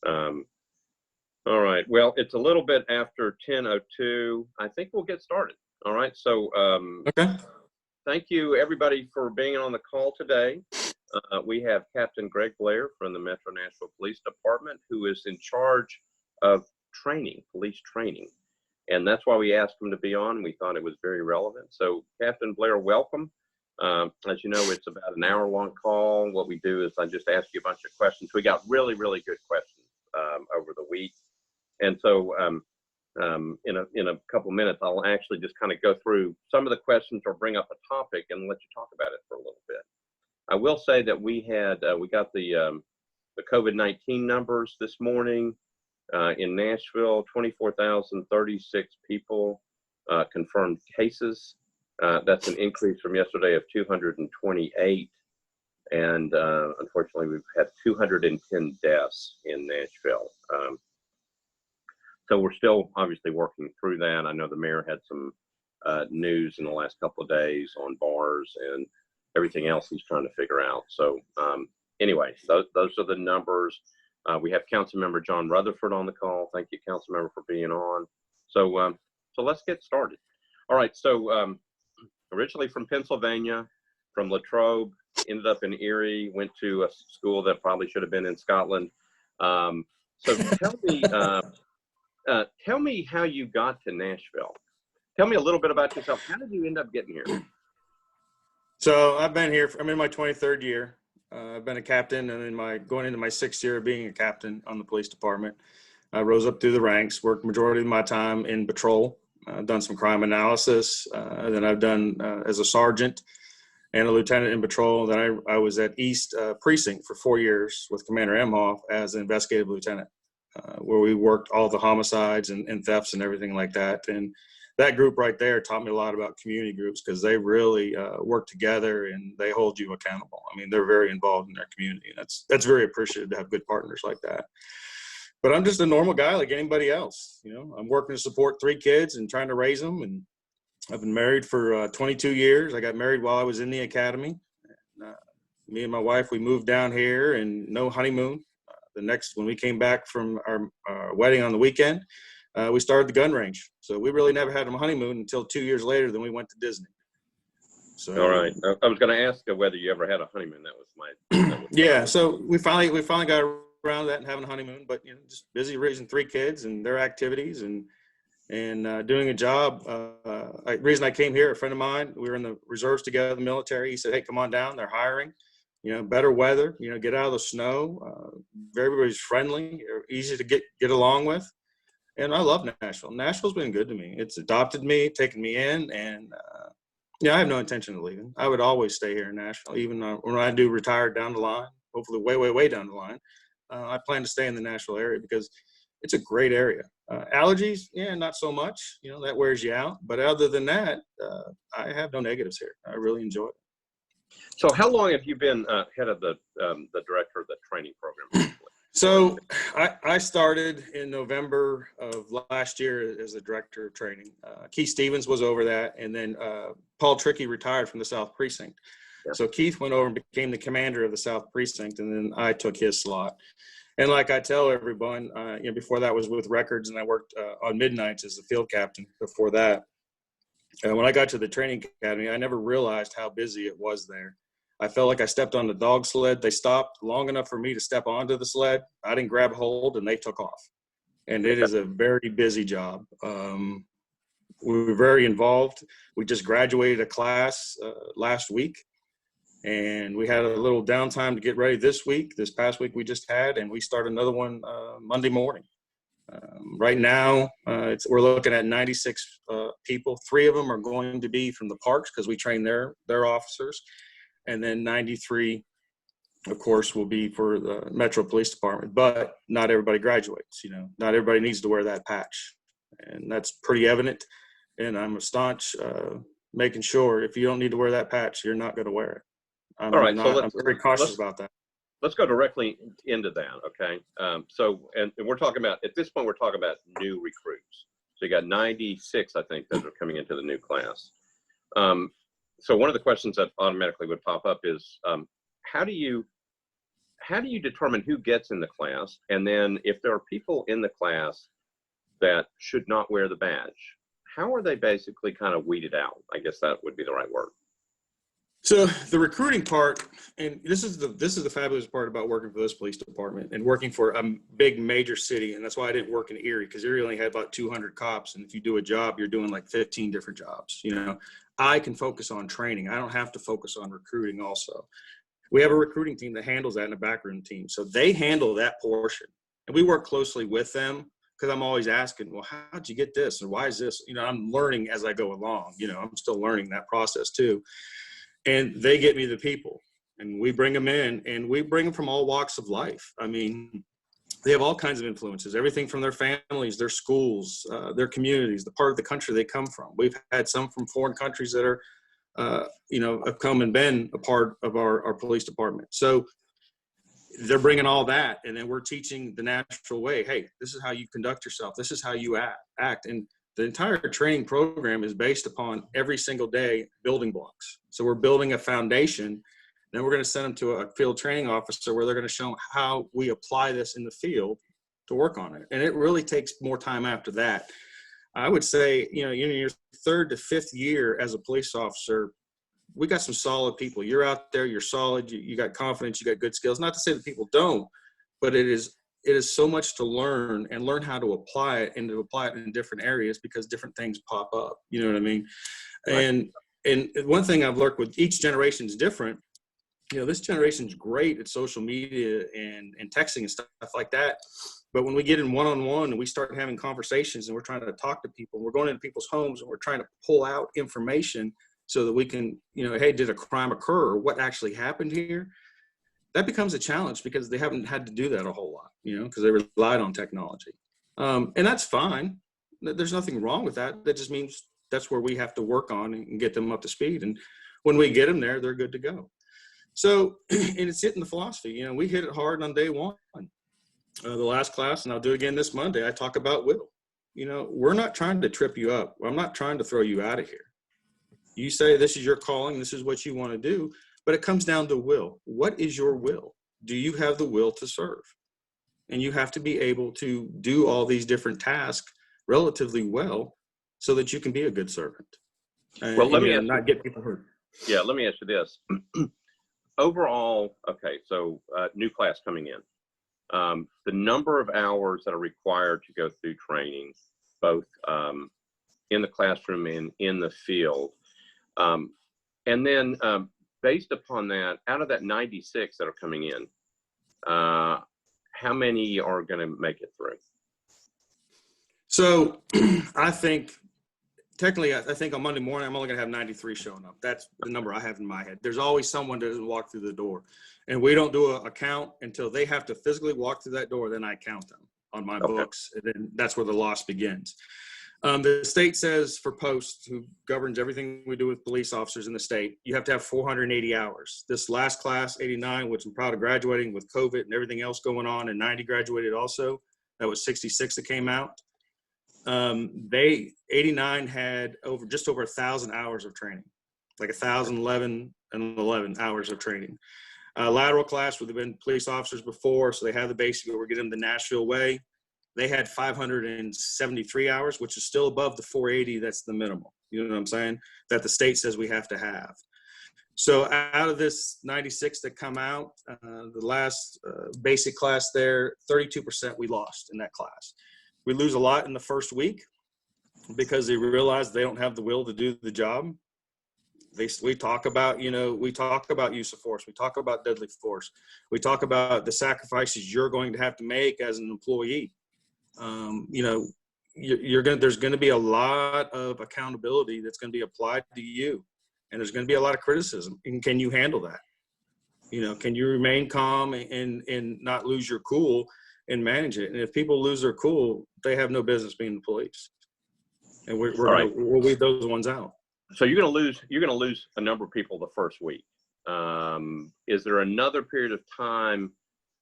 Um, all right. Well, it's a little bit after 10:02. I think we'll get started. All right. So Okay. thank you, everybody, for being on the call today. We have Captain Greg Blair from the Metro Nashville Police Department, who is in charge of training, police training. And that's why we asked him to be on. We thought it was very relevant. So, Captain Blair, welcome. As you know, it's about an hour-long call. What we do is I just ask you a bunch of questions. We got really, really good questions over the week. And so in a couple minutes, I'll actually just kind of go through some of the questions or bring up a topic and let you talk about it for a little bit. I will say that we got the COVID-19 numbers this morning in Nashville. 24,036 people confirmed cases. That's an increase from yesterday of 228. And unfortunately, we've had 210 deaths in Nashville. So we're still obviously working through that. I know the mayor had some news in the last couple of days on bars and everything else he's trying to figure out. So anyway, those are the numbers. We have Councilmember John Rutherford on the call. Thank you, Councilmember, for being on. So let's get started. All right. So originally from Pennsylvania, from Latrobe, ended up in Erie, went to a school that probably should have been in Scotland. So tell me how you got to Nashville. Tell me a little bit about yourself. How did you end up getting here? So I've been here. I'm in my 23rd year. I've been a captain, and going into my 6th year of being a captain on the police department. I rose up through the ranks, worked majority of my time in patrol, done some crime analysis. Then I've done as a sergeant and a lieutenant in patrol. Then I was at East Precinct for 4 years with Commander Emhoff as an investigative lieutenant, where we worked all the homicides and thefts and everything like that. And that group right there taught me a lot about community groups, because they really work together and they hold you accountable. I mean, they're very involved in their community. That's very appreciative to have good partners like that. But I'm just a normal guy like anybody else. You know, I'm working to support 3 kids and trying to raise them. And I've been married for 22 years. I got married while I was in the academy. Me and my wife, we moved down here, and no honeymoon. When we came back from our wedding on the weekend, we started the gun range. So we really never had a honeymoon until 2 years later. Then we went to Disney. So all right, I was going to ask whether you ever had a honeymoon. That was yeah. So we finally got around that and having a honeymoon, but just busy raising 3 kids and their activities and doing a job. Reason I came here, a friend of mine, we were in the reserves together, the military. He said, "Hey, come on down. They're hiring. Better weather. Get out of the snow. Everybody's friendly, easy to get along with." And I love Nashville. Nashville's been good to me. It's adopted me, taken me in, and I have no intention of leaving. I would always stay here in Nashville, even when I do retire down the line, hopefully way, way, way down the line. I plan to stay in the Nashville area because it's a great area. Allergies, not so much. That wears you out. But other than that, I have no negatives here. I really enjoy it. So how long have you been head of the director of the training program? So I started in November of last year as the director of training. Keith Stevens was over that, and then Paul Trickey retired from the South Precinct. Yeah. So Keith went over and became the commander of the South Precinct, and then I took his slot. And like I tell everyone, before that was with Records, and I worked on midnights as the field captain before that. When I got to the training academy, I never realized how busy it was there. I felt like I stepped on the dog sled. They stopped long enough for me to step onto the sled. I didn't grab hold, and they took off. And it is a very busy job. We were very involved. We just graduated a class last week, and we had a little downtime to get ready this past week we just had, and we start another one Monday morning. Right now, we're looking at 96 people. 3 of them are going to be from the parks because we train their officers. And then 93, of course, will be for the Metro Police Department. But not everybody graduates. Not everybody needs to wear that patch. And that's pretty evident. And I'm a staunch making sure if you don't need to wear that patch, you're not going to wear it. I'm very cautious about that. Let's go directly into that, okay? And we're talking about, at this point, we're talking about new recruits. So you got 96, I think, that are coming into the new class. So one of the questions that automatically would pop up is, how do you how do you determine who gets in the class? And then if there are people in the class that should not wear the badge, how are they basically kind of weeded out? I guess that would be the right word. So the recruiting part, and this is the fabulous part about working for this police department and working for a big major city. And that's why I didn't work in Erie, because Erie only had about 200 cops. And if you do a job, you're doing like 15 different jobs. You know, I can focus on training. I don't have to focus on recruiting also. We have a recruiting team that handles that, and a backroom team. So they handle that portion. And we work closely with them, because I'm always asking, well, how'd you get this? And why is this? You know, I'm learning as I go along. You know, I'm still learning that process too. And they get me the people, and we bring them in, and we bring them from all walks of life. I mean, they have all kinds of influences, everything from their families, their schools, their communities, the part of the country they come from. We've had some from foreign countries that are, you know, have come and been a part of our police department. So they're bringing all that, and then we're teaching the natural way. Hey, this is how you conduct yourself. This is how you act. And the entire training program is based upon every single day building blocks. So we're building a foundation. Then we're going to send them to a field training officer where they're going to show them how we apply this in the field to work on it. And it really takes more time after that. I would say, you know, in your 3rd to 5th year as a police officer, we got some solid people. You're out there, you're solid, you got confidence, you got good skills. Not to say that people don't, but it is so much to learn, and learn how to apply it, and to apply it in different areas, because different things pop up. You know what I mean? Right. And one thing I've learned with each generation is different. You know, this generation's great at social media and texting and stuff like that. But when we get in one-on-one and we start having conversations, and we're trying to talk to people, we're going into people's homes, and we're trying to pull out information so that we can, you know, hey, did a crime occur, or what actually happened here? That becomes a challenge, because they haven't had to do that a whole lot, you know, because they relied on technology. And that's fine. There's nothing wrong with that. That just means that's where we have to work on and get them up to speed. And when we get them there, they're good to go. So, and it's hitting the philosophy. You know, we hit it hard on day one. The last class, and I'll do it again this Monday, I talk about will. You know, we're not trying to trip you up. I'm not trying to throw you out of here. You say this is your calling, this is what you want to do. But it comes down to will. What is your will? Do you have the will to serve? And you have to be able to do all these different tasks relatively well, so that you can be a good servant. Well, let me not get people hurt. Yeah, let me ask you this. Overall, okay, so new class coming in. The number of hours that are required to go through training, both in the classroom and in the field. And then based upon that, out of that 96 that are coming in, how many are going to make it through? So I think, technically, I think on Monday morning, I'm only going to have 93 showing up. That's the number I have in my head. There's always someone that doesn't walk through the door. And we don't do a count until they have to physically walk through that door. Then I count them on my books. And then that's where the loss begins. The state says for posts, who governs everything we do with police officers in the state, you have to have 480 hours. This last class, 89, which I'm proud of graduating with COVID and everything else going on, and 90 graduated also. That was 66 that came out. 89 had just over 1,000 hours of training, like 1,011 and 11 hours of training. Lateral class would have been police officers before, so they have the basic, but we're getting them the Nashville way. They had 573 hours, which is still above the 480. That's the minimum. You know what I'm saying? That the state says we have to have. So out of this 96 that come out, the last basic class there, 32% we lost in that class. We lose a lot in the first week because they realize they don't have the will to do the job. We talk about, you know, we talk about use of force. We talk about deadly force. We talk about the sacrifices you're going to have to make as an employee. You know, there's going to be a lot of accountability that's going to be applied to you, and there's going to be a lot of criticism. And can you handle that? You know, can you remain calm and not lose your cool and manage it? And if people lose their cool, they have no business being the police. And we'll weed those ones out. So you're going to lose a number of people the first week. Is there another period of time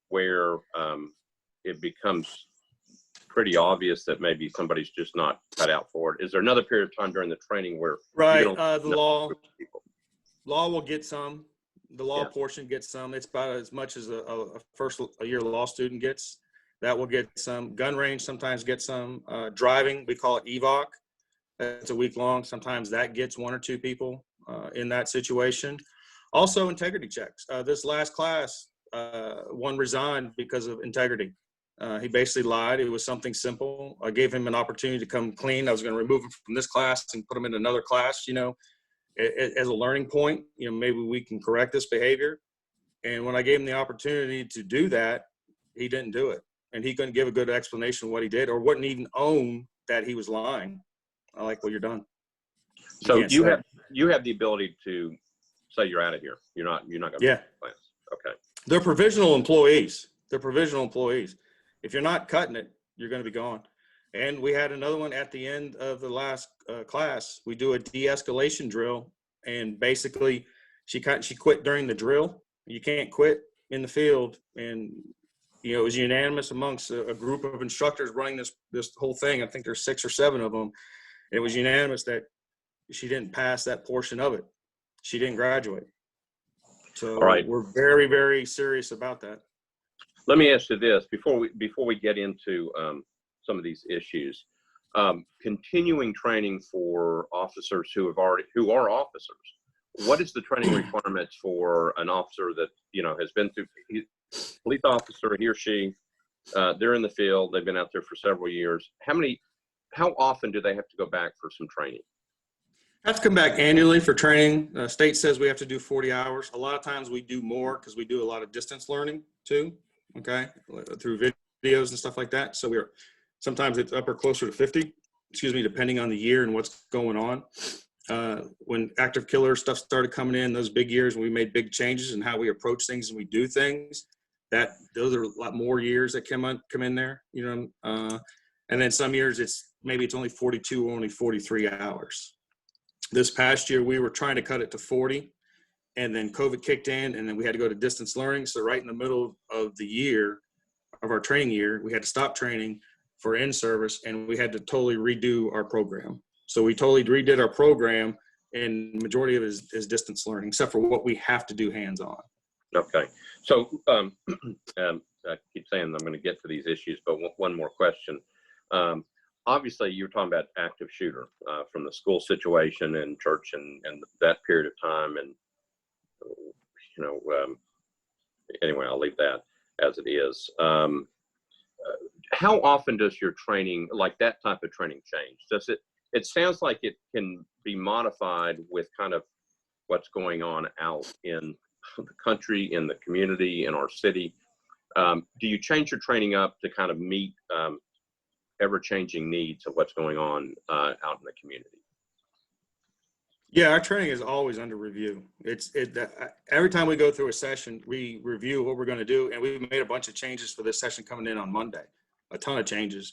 where it becomes pretty obvious that maybe somebody's just not cut out for it? Is there another period of time during the training where the law will get some, The law Yeah. portion gets some. It's about as much as a first-year law student gets. That will get some. Gun range sometimes gets some. Driving, we call it EVOC. That's a week long. Sometimes that gets one or two people in that situation. Also, integrity checks. This last class, one resigned because of integrity. He basically lied. It was something simple. I gave him an opportunity to come clean. I was going to remove him from this class and put him in another class, as a learning point. Maybe we can correct this behavior. And when I gave him the opportunity to do that, he didn't do it. And he couldn't give a good explanation of what he did, or wouldn't even own that he was lying. I like, well, you're done. So you have the ability to say you're out of here. You're not going to be in class. Okay. They're provisional employees. If you're not cutting it, you're going to be gone. And we had another one at the end of the last class. We do a de-escalation drill, and basically she quit during the drill. You can't quit in the field. And it was unanimous amongst a group of instructors running this whole thing. I think there's 6 or 7 of them. It was unanimous that she didn't pass that portion of it. She didn't graduate. So all right, we're very, very serious about that. Let me ask you this before we get into some of these issues. Continuing training for officers who are officers. What is the training requirements for an officer that has been through police officer, he or she? They're in the field. They've been out there for several years. How often do they have to go back for some training? Have to come back annually for training. State says we have to do 40 hours. A lot of times we do more because we do a lot of distance learning too, okay, through videos and stuff like that. So sometimes it's up or closer to 50, depending on the year and what's going on. When active killer stuff started coming in, those big years, we made big changes in how we approach things and we do things. Those are a lot more years that come in there, and then some years it's only 42 or only 43 hours. This past year, we were trying to cut it to 40, and then COVID kicked in, and then we had to go to distance learning. So right in the middle of the year, of our training year, we had to stop training for in-service, and we had to totally redo our program. So we totally redid our program, and the majority of it is distance learning, except for what we have to do hands-on. Okay. So I keep saying I'm going to get to these issues, but one more question. Obviously, you're talking about active shooter from the school situation and church and that period of time. And, anyway, I'll leave that as it is. How often does your training, like that type of training, change? It sounds like it can be modified with kind of what's going on out in the country, in the community, in our city. Do you change your training up to kind of meet ever-changing needs of what's going on out in the community? Yeah, our training is always under review. Every time we go through a session, we review what we're going to do, and we've made a bunch of changes for this session coming in on Monday, a ton of changes,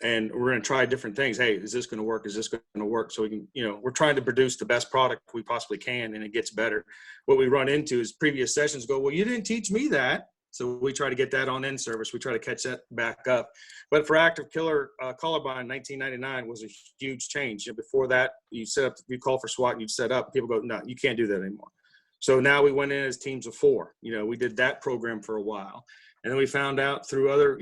and we're going to try different things. Hey, is this going to work? Is this going to work? So we can, we're trying to produce the best product we possibly can, and it gets better. What we run into is previous sessions go, well, you didn't teach me that. So we try to get that on in-service. We try to catch that back up. But for active killer, Columbine 1999 was a huge change. Before that, you call for SWAT and you'd set up. People go, no, you can't do that anymore. So now we went in as teams of 4. We did that program for a while. And then we found out through other,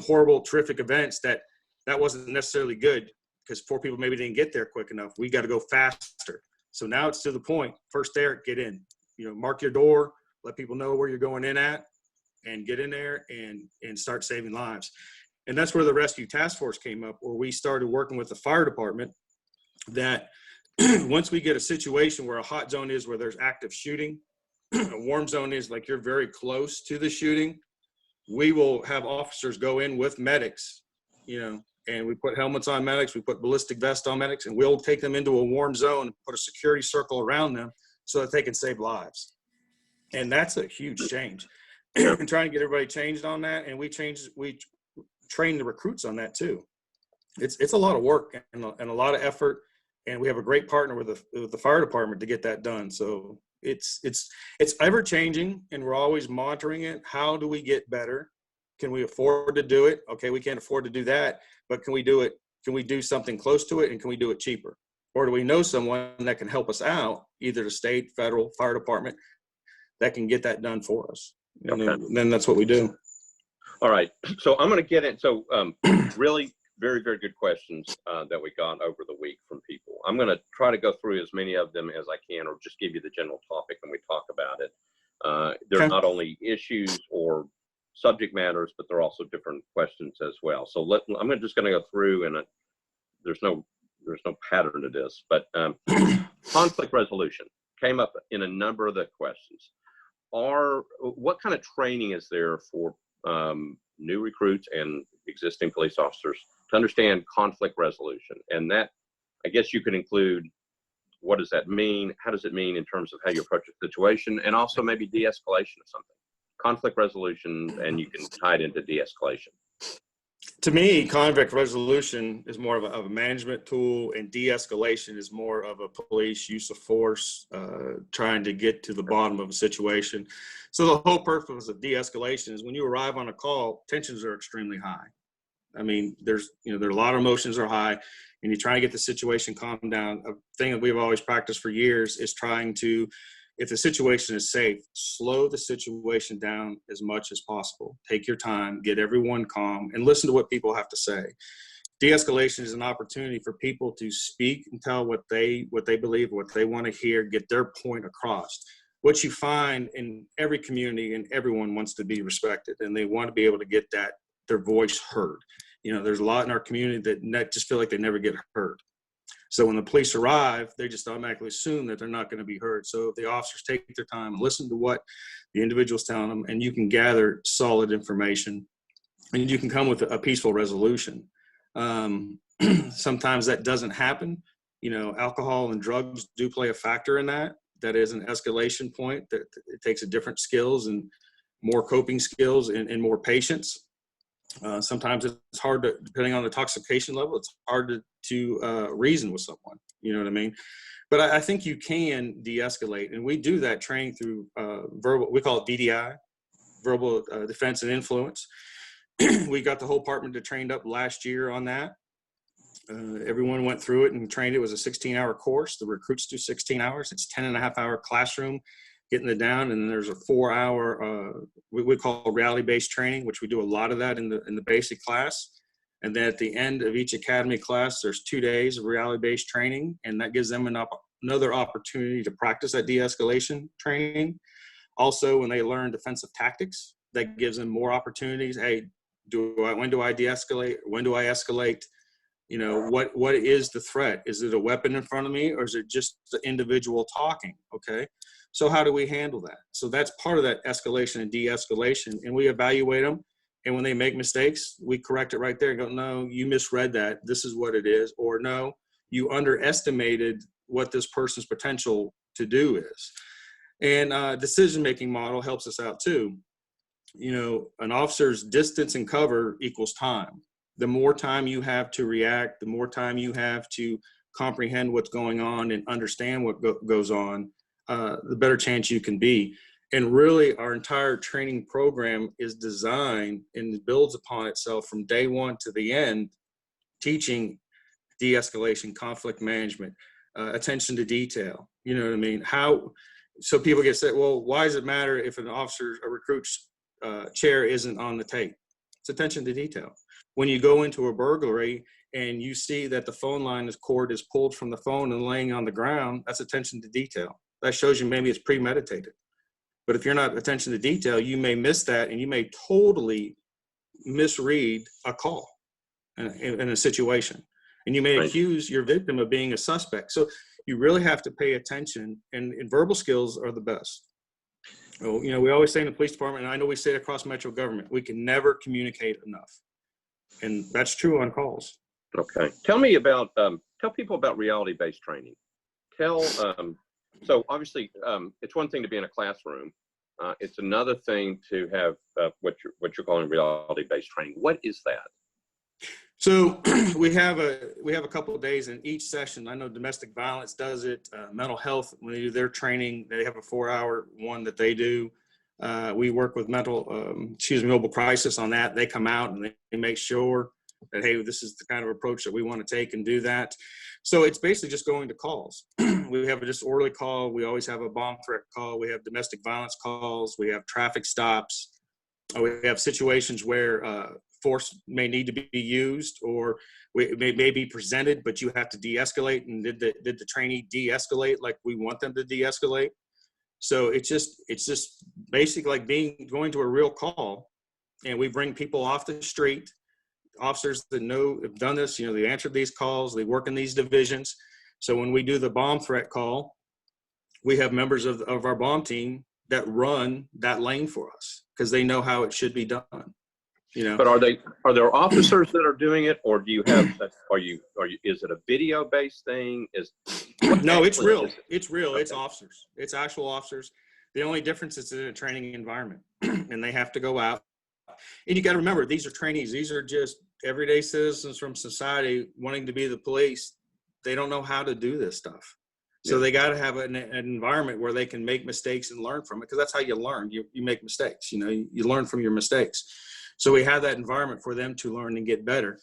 horrible, terrific events that wasn't necessarily good because 4 people maybe didn't get there quick enough. We got to go faster. So now it's to the point. First there, get in. Mark your door, let people know where you're going in at, and get in there and start saving lives. And that's where the Rescue Task Force came up, where we started working with the fire department that once we get a situation where a hot zone is where there's active shooting, a warm zone is like you're very close to the shooting, we will have officers go in with medics, and we put helmets on medics, we put ballistic vests on medics, and we'll take them into a warm zone and put a security circle around them so that they can save lives. And that's a huge change. And trying to get everybody changed on that, and we train the recruits on that too. It's a lot of work and a lot of effort, and we have a great partner with the fire department to get that done. So it's ever changing, and we're always monitoring it. How do we get better? Can we afford to do it? Okay, we can't afford to do that, but can we do it? Can we do something close to it, and can we do it cheaper? Or do we know someone that can help us out, either the state, federal, fire department, that can get that done for us. And Okay. then that's what we do. All right. So I'm going to get in. So really very, very good questions that we got over the week from people. I'm going to try to go through as many of them as I can, or just give you the general topic and we talk about it. They're not only issues or subject matters, but they're also different questions as well. So I'm just going to go through, and there's no pattern to this, but conflict resolution came up in a number of the questions. What kind of training is there for new recruits and existing police officers to understand conflict resolution? And that, I guess you could include, what does that mean? How does it mean in terms of how you approach a situation, and also maybe de-escalation of something? Conflict resolution, and you can tie it into de-escalation. To me, conflict resolution is more of a management tool, and de-escalation is more of a police use of force, trying to get to the bottom of a situation. So the whole purpose of de-escalation is when you arrive on a call, tensions are extremely high. I mean, there are a lot of emotions are high, and you try to get the situation calmed down. A thing that we've always practiced for years is trying to, if the situation is safe, slow the situation down as much as possible. Take your time, get everyone calm, and listen to what people have to say. De-escalation is an opportunity for people to speak and tell what they believe, what they want to hear, get their point across. What you find in every community, and everyone wants to be respected, and they want to be able to get their voice heard. There's a lot in our community that just feel like they never get heard. So when the police arrive, they just automatically assume that they're not going to be heard. So if the officers take their time and listen to what the individual's telling them, and you can gather solid information, and you can come with a peaceful resolution. Sometimes that doesn't happen. Alcohol and drugs do play a factor in that. That is an escalation point. That it takes a different skills and more coping skills and more patience. Sometimes it's hard to, depending on the intoxication level, it's hard to reason with someone, you know what I mean? But I think you can de-escalate, and we do that training through verbal, we call it VDI, verbal defense and influence. We got the whole department trained up last year on that. Everyone went through it and trained. It was a 16-hour course. The recruits do 16 hours. It's 10.5-hour classroom, getting it down, and then there's a 4-hour we call reality-based training, which we do a lot of that in the basic class. And then at the end of each academy class, there's 2 days of reality-based training, and that gives them another opportunity to practice that de-escalation training. Also, when they learn defensive tactics, that gives them more opportunities. Hey, when do I de-escalate? When do I escalate? What is the threat? Is it a weapon in front of me, or is it just the individual talking? Okay. So how do we handle that? So that's part of that escalation and de-escalation, and we evaluate them. And when they make mistakes, we correct it right there and go, no, you misread that. This is what it is. Or no, you underestimated what this person's potential to do is. And decision-making model helps us out too. An officer's distance and cover equals time. The more time you have to react, the more time you have to comprehend what's going on and understand what goes on, the better chance you can be. And really, our entire training program is designed and builds upon itself from day one to the end, teaching de-escalation, conflict management, attention to detail. You know what I mean? So people get said, well, why does it matter if a recruit's chair isn't on the tape? It's attention to detail. When you go into a burglary and you see that the phone line cord is pulled from the phone and laying on the ground, that's attention to detail. That shows you maybe it's premeditated. But if you're not attention to detail, you may miss that, and you may totally misread a call in a situation. And you may accuse your victim of being a suspect. So you really have to pay attention, and verbal skills are the best. We always say in the police department, and I know we say it across Metro government, we can never communicate enough. And that's true on calls. Okay. Tell people about reality-based training. So obviously, it's one thing to be in a classroom. It's another thing to have what you're calling reality-based training. What is that? So we have a couple of days in each session. I know domestic violence does it. Mental health, when they do their training, they have a 4-hour one that they do. We work with mobile crisis on that. They come out and they make sure that, hey, this is the kind of approach that we want to take and do that. So it's basically just going to calls. We have a disorderly call. We always have a bomb threat call. We have domestic violence calls. We have traffic stops. We have situations where force may need to be used, or it may be presented, but you have to de-escalate. And did the trainee de-escalate like we want them to de-escalate? So it's just basically like going to a real call, and we bring people off the street, officers that have done this, they answered these calls, they work in these divisions. So when we do the bomb threat call, we have members of our bomb team that run that lane for us because they know how it should be done. But are there officers that are doing it, or do you have? Is it a video based thing? No, it's real. It's real. Okay. It's officers. It's actual officers. The only difference is in a training environment, and they have to go out. And you got to remember, these are trainees. These are just everyday citizens from society wanting to be the police. They don't know how to do this stuff. So they got to have an environment where they can make mistakes and learn from it, because that's how you learn. You make mistakes. You learn from your mistakes. So we have that environment for them to learn and get better.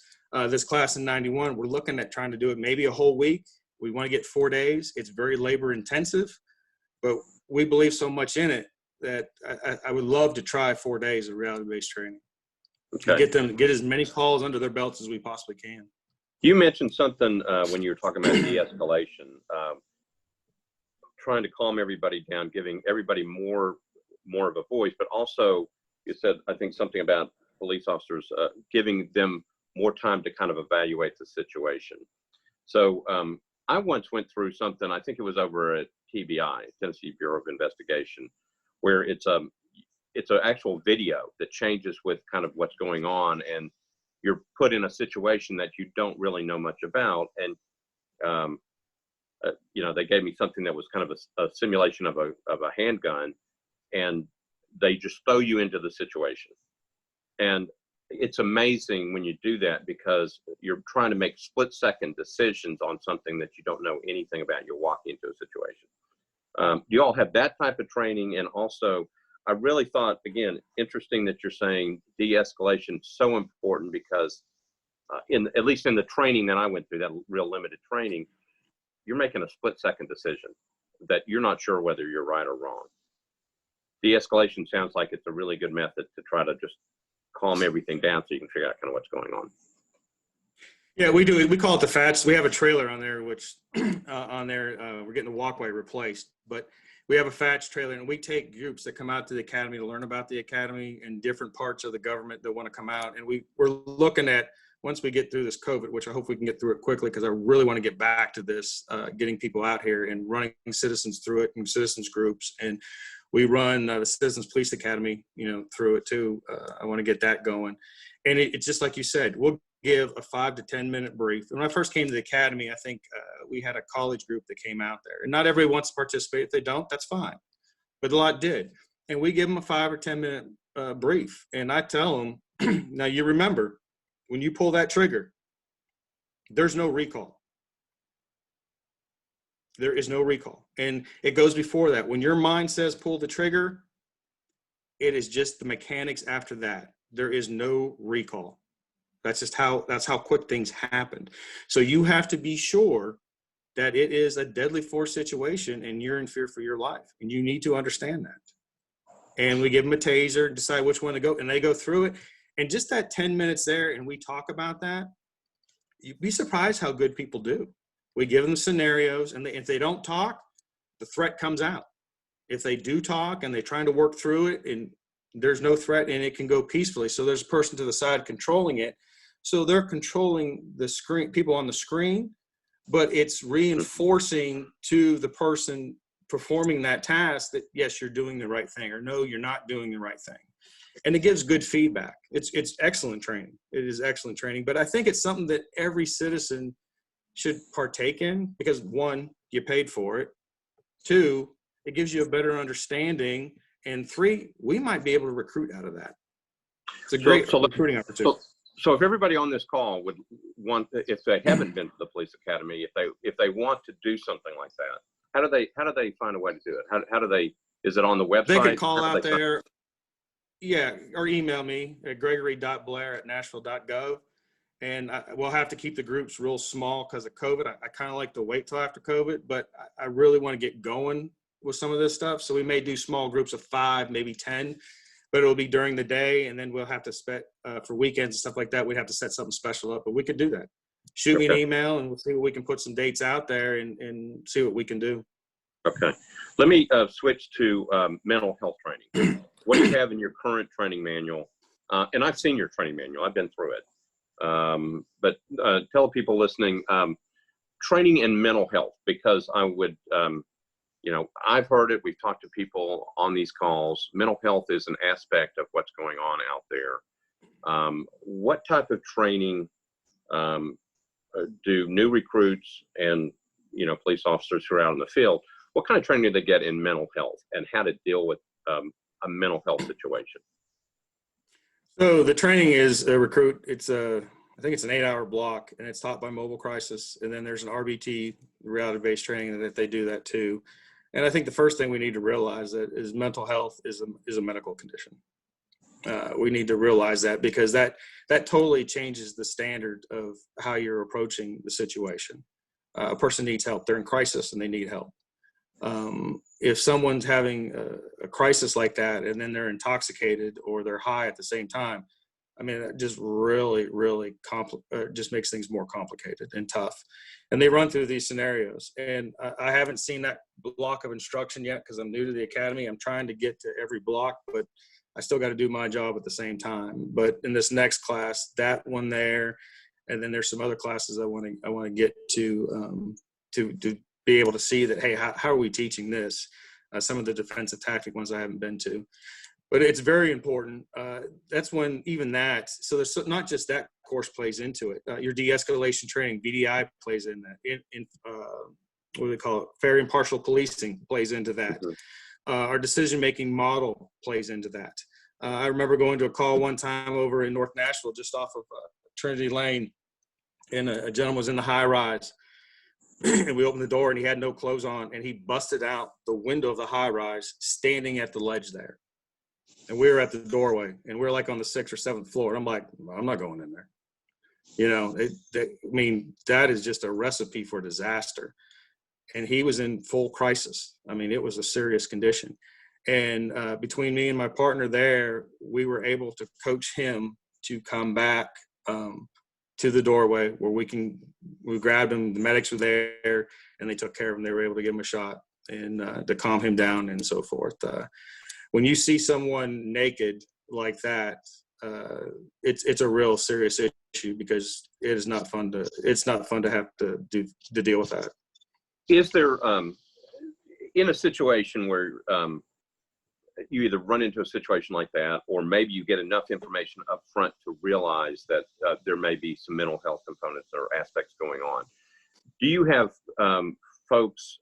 This class in 91, we're looking at trying to do it maybe a whole week. We want to get 4 days. It's very labor intensive, but we believe so much in it that I would love to try 4 days of reality-based training. Okay. Get as many calls under their belts as we possibly can. You mentioned something when you were talking about de-escalation, trying to calm everybody down, giving everybody more of a voice, but also you said, I think, something about police officers giving them more time to kind of evaluate the situation. So I once went through something, I think it was over at TBI, Tennessee Bureau of Investigation, where it's an actual video that changes with kind of what's going on, and you're put in a situation that you don't really know much about. And they gave me something that was kind of a simulation of a handgun, and they just throw you into the situation. And it's amazing when you do that, because you're trying to make split-second decisions on something that you don't know anything about. You're walking into a situation. You all have that type of training. And also, I really thought, again, interesting that you're saying de-escalation is so important, because at least in the training that I went through, that real limited training, you're making a split-second decision that you're not sure whether you're right or wrong. De-escalation sounds like it's a really good method to try to just calm everything down so you can figure out kind of what's going on. Yeah, we do. We call it the FATS. We have a trailer on there, which we're getting the walkway replaced, but we have a FATS trailer, and we take groups that come out to the academy to learn about the academy and different parts of the government that want to come out. And we're looking at, once we get through this COVID, which I hope we can get through it quickly, because I really want to get back to this, getting people out here and running citizens through it and citizens groups. And we run the Citizens Police Academy, through it too. I want to get that going. And it's just like you said, we'll give a 5 to 10 minute brief. When I first came to the academy, I think we had a college group that came out there, and not everybody wants to participate. If they don't, that's fine. But a lot did. And we give them a 5 or 10 minute brief. And I tell them, now you remember, when you pull that trigger, there's no recall. There is no recall. And it goes before that. When your mind says pull the trigger, it is just the mechanics after that. There is no recall. That's how quick things happen. So you have to be sure that it is a deadly force situation and you're in fear for your life. And you need to understand that. And we give them a taser, decide which one to go, and they go through it. And just that 10 minutes there, and we talk about that, you'd be surprised how good people do. We give them scenarios, and if they don't talk, the threat comes out. If they do talk and they're trying to work through it, and there's no threat, and it can go peacefully. So there's a person to the side controlling it. So they're controlling the screen, people on the screen, but it's reinforcing to the person performing that task that, yes, you're doing the right thing, or no, you're not doing the right thing. And it gives good feedback. It's excellent training. It is excellent training. But I think it's something that every citizen should partake in, because 1, you paid for it. 2, it gives you a better understanding. And 3, we might be able to recruit out of that. It's a great recruiting opportunity. So if everybody on this call would want, if they haven't been to the police academy, if they want to do something like that, how do they find a way to do it? How do they, is it on the website? They can call out there. Yeah, or email me at gregory.blair@nashville.gov. and we'll have to keep the groups real small because of COVID. I kind of like to wait till after COVID, but I really want to get going with some of this stuff. So we may do small groups of 5, maybe 10, but it'll be during the day, and then we'll have to for weekends and stuff like that. We'd have to set something special up, but we could do that. Shoot me an email, and we'll see what we can put some dates out there and see what we can do. Okay. Let me switch to mental health training. What do you have in your current training manual? And I've seen your training manual. I've been through it. But tell people listening, training in mental health, because I would, I've heard it. We've talked to people on these calls. Mental health is an aspect of what's going on out there. What type of training do new recruits and, police officers who are out in the field, what kind of training do they get in mental health and how to deal with a mental health situation? So the training is a recruit. I think it's an 8-hour block, and it's taught by Mobile Crisis. And then there's an RBT, reality-based training, that they do that too. And I think the first thing we need to realize that is mental health is a medical condition. We need to realize that, because that totally changes the standard of how you're approaching the situation. A person needs help. They're in crisis and they need help. If someone's having a crisis like that and then they're intoxicated or they're high at the same time, I mean, it just really, really just makes things more complicated and tough. And they run through these scenarios. And I haven't seen that block of instruction yet because I'm new to the academy. I'm trying to get to every block, but I still got to do my job at the same time. But in this next class, that one there, and then there's some other classes I want to get to be able to see that, hey, how are we teaching this? Some of the defensive tactic ones I haven't been to. But it's very important. That's when even that, so there's not just that course plays into it. Your de-escalation training, VDI, plays in that. What do they call it? Fair and impartial policing plays into that. Our decision-making model plays into that. I remember going to a call one time over in North Nashville, just off of Trinity Lane, and a gentleman was in the high rise. And we opened the door and he had no clothes on, and he busted out the window of the high rise standing at the ledge there. And we were at the doorway, and we were like on the 6th or 7th floor. And I'm like, I'm not going in there. That is just a recipe for disaster. And he was in full crisis. I mean, it was a serious condition. And between me and my partner there, we were able to coach him to come back to the doorway where we grabbed him. The medics were there and they took care of him. They were able to give him a shot and to calm him down and so forth. When you see someone naked like that, it's a real serious issue, because it's not fun to have to deal with that. Is there, in a situation where you either run into a situation like that, or maybe you get enough information up front to realize that there may be some mental health components or aspects going on, do you have folks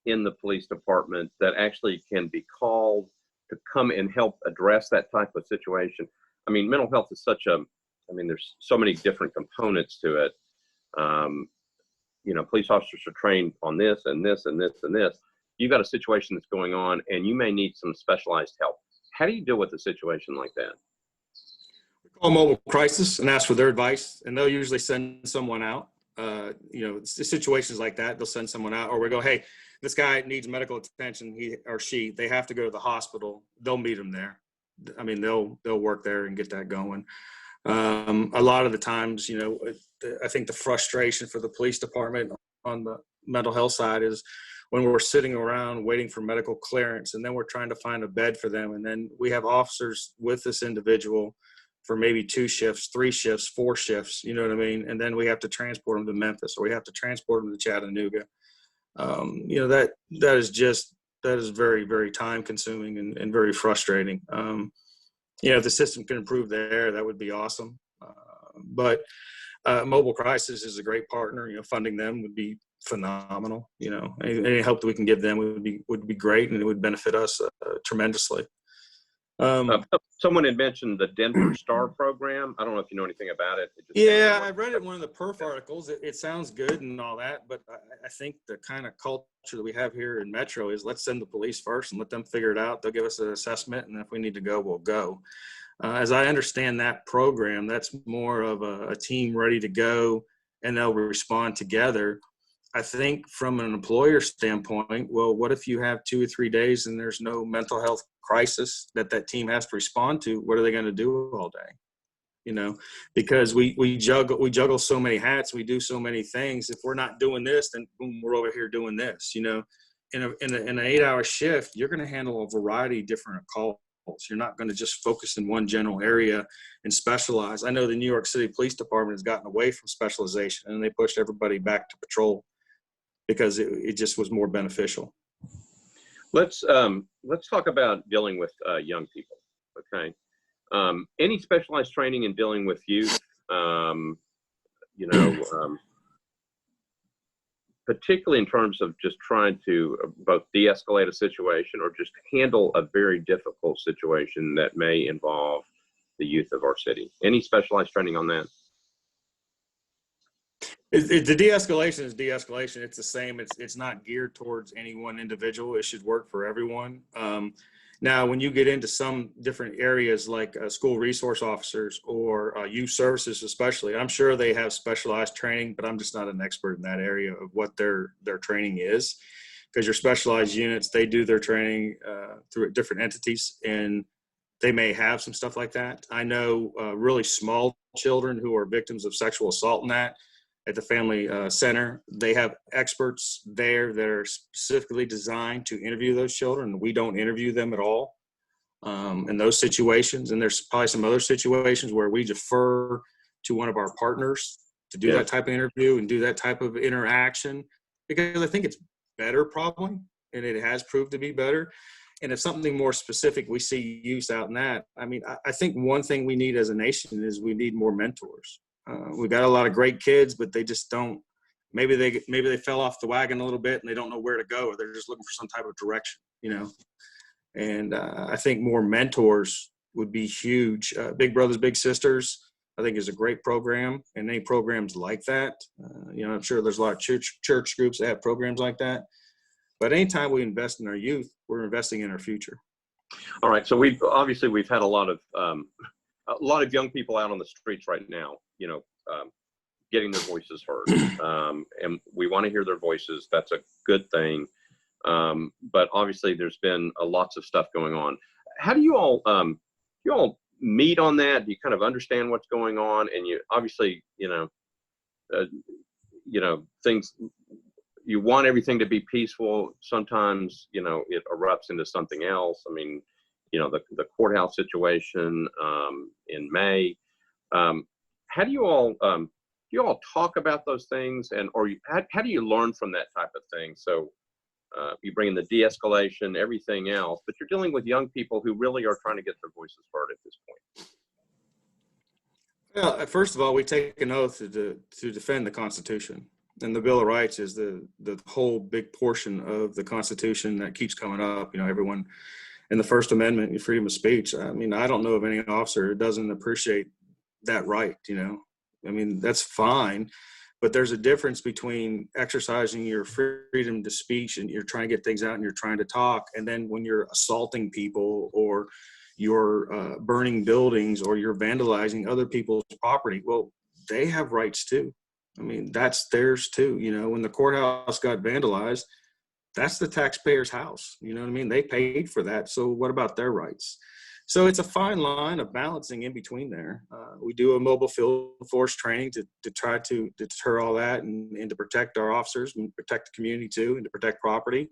in the police department that actually can be called to come and help address that type of situation? I mean, mental health is there's so many different components to it. Police officers are trained on this and this and this and this. You've got a situation that's going on and you may need some specialized help. How do you deal with a situation like that? We call Mobile Crisis and ask for their advice, and they'll usually send someone out. Situations like that, they'll send someone out, or we go, hey, this guy needs medical attention, he or she, they have to go to the hospital. They'll meet them there. I mean, they'll work there and get that going. A lot of the times, I think the frustration for the police department on the mental health side is when we're sitting around waiting for medical clearance, and then we're trying to find a bed for them. And then we have officers with this individual for maybe 2 shifts, 3 shifts, 4 shifts, you know what I mean? And then we have to transport them to Memphis, or we have to transport them to Chattanooga. That is very, very time consuming and very frustrating. If the system can improve there, that would be awesome. But Mobile Crisis is a great partner. Funding them would be phenomenal. Any help that we can give them would be great, and it would benefit us tremendously. Someone had mentioned the Denver Star program. I don't know if you know anything about it. Yeah, I read it in one of the perf articles. It sounds good and all that, but I think the kind of culture that we have here in Metro is let's send the police first and let them figure it out. They'll give us an assessment, and if we need to go, we'll go. As I understand that program, that's more of a team ready to go, and they'll respond together. I think from an employer standpoint, well, what if you have 2 or 3 days and there's no mental health crisis that team has to respond to? What are they going to do all day? You know, because we juggle so many hats, we do so many things. If we're not doing this, then boom, we're over here doing this. You know, in an 8-hour shift, you're going to handle a variety of different calls. You're not going to just focus in one general area and specialize. I know the New York City Police Department has gotten away from specialization, and they pushed everybody back to patrol because it just was more beneficial. Let's talk about dealing with young people. Okay. Any specialized training in dealing with youth, particularly in terms of just trying to both de-escalate a situation or just handle a very difficult situation that may involve the youth of our city? Any specialized training on that? The de-escalation is de-escalation. It's the same. It's not geared towards any one individual. It should work for everyone. Now, when you get into some different areas like school resource officers or youth services, especially, I'm sure they have specialized training, but I'm just not an expert in that area of what their training is. Because your specialized units, they do their training through different entities, and they may have some stuff like that. I know really small children who are victims of sexual assault and that, at the family center, they have experts there that are specifically designed to interview those children. We don't interview them at all in those situations. And there's probably some other situations where we defer to one of our partners to do that type of interview and do that type of interaction, because I think it's better probably, and it has proved to be better. And if something more specific, we see use out in that. I mean, I think one thing we need as a nation is we need more mentors. We got a lot of great kids, but they just don't. Maybe they fell off the wagon a little bit and they don't know where to go, or they're just looking for some type of direction, you know. And I think more mentors would be huge. Big Brothers Big Sisters, I think, is a great program, and any programs like that. I'm sure there's a lot of church groups that have programs like that. But anytime we invest in our youth, we're investing in our future. All right. So we've had a lot of young people out on the streets right now, getting their voices heard. And we want to hear their voices. That's a good thing. But obviously there's been lots of stuff going on. How do you all meet on that? Do you kind of understand what's going on? And you obviously, things, you want everything to be peaceful. Sometimes, it erupts into something else. I mean, the courthouse situation in May. How do you all talk about those things, and how do you learn from that type of thing? So you bring in the de-escalation, everything else, but you're dealing with young people who really are trying to get their voices heard at this point. Well, first of all, we take an oath to defend the Constitution, and the Bill of Rights is the whole big portion of the Constitution that keeps coming up. Everyone. In the First Amendment, your freedom of speech. I mean, I don't know of any officer who doesn't appreciate that right, I mean, that's fine, but there's a difference between exercising your freedom to speech and you're trying to get things out and you're trying to talk, and then when you're assaulting people or you're burning buildings or you're vandalizing other people's property. Well, they have rights too. I mean, that's theirs too. When the courthouse got vandalized, that's the taxpayer's house. You know what I mean? They paid for that. So what about their rights? So it's a fine line of balancing in between there. We do a mobile field force training to try to deter all that and to protect our officers and protect the community too, and to protect property.